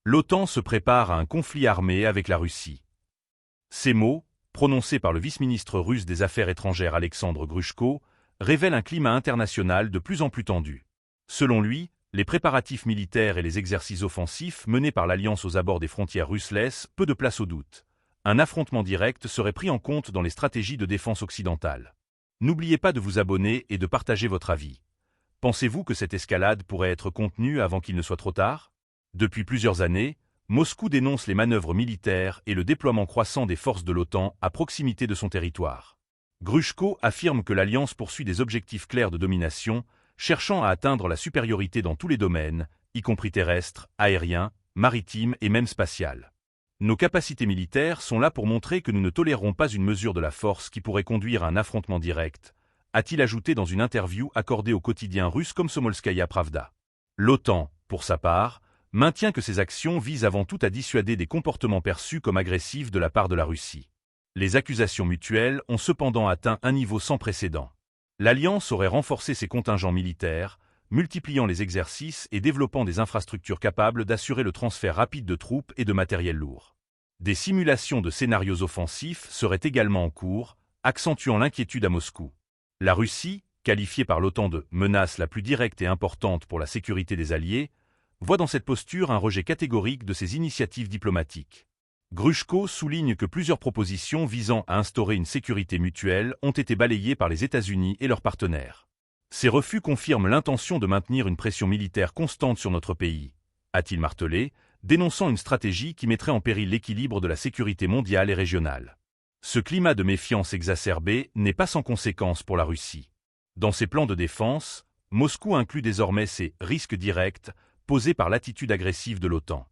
L'OTAN se prépare à un conflit armé avec la Russie. Ces mots, prononcés par le vice-ministre russe des Affaires étrangères Alexandre Grushko, révèlent un climat international de plus en plus tendu. Selon lui, les préparatifs militaires et les exercices offensifs menés par l'Alliance aux abords des frontières russes laissent peu de place au doute. Un affrontement direct serait pris en compte dans les stratégies de défense occidentales. N'oubliez pas de vous abonner et de partager votre avis. Pensez-vous que cette escalade pourrait être contenue avant qu'il ne soit trop tard? Depuis plusieurs années, Moscou dénonce les manœuvres militaires et le déploiement croissant des forces de l'OTAN à proximité de son territoire. Grushko affirme que l'Alliance poursuit des objectifs clairs de domination, cherchant à atteindre la supériorité dans tous les domaines, y compris terrestre, aérien, maritime et même spatial. Nos capacités militaires sont là pour montrer que nous ne tolérerons pas une mesure de la force qui pourrait conduire à un affrontement direct, a-t-il ajouté dans une interview accordée au quotidien russe Komsomolskaya Pravda. L'OTAN, pour sa part, maintient que ces actions visent avant tout à dissuader des comportements perçus comme agressifs de la part de la Russie. Les accusations mutuelles ont cependant atteint un niveau sans précédent. L'Alliance aurait renforcé ses contingents militaires, multipliant les exercices et développant des infrastructures capables d'assurer le transfert rapide de troupes et de matériel lourd. Des simulations de scénarios offensifs seraient également en cours, accentuant l'inquiétude à Moscou. La Russie, qualifiée par l'OTAN de « menace la plus directe et importante pour la sécurité des alliés », voit dans cette posture un rejet catégorique de ces initiatives diplomatiques. Grushko souligne que plusieurs propositions visant à instaurer une sécurité mutuelle ont été balayées par les États-Unis et leurs partenaires. Ces refus confirment l'intention de maintenir une pression militaire constante sur notre pays, a-t-il martelé, dénonçant une stratégie qui mettrait en péril l'équilibre de la sécurité mondiale et régionale. Ce climat de méfiance exacerbé n'est pas sans conséquences pour la Russie. Dans ses plans de défense, Moscou inclut désormais ces « risques directs » posés par l'attitude agressive de l'OTAN.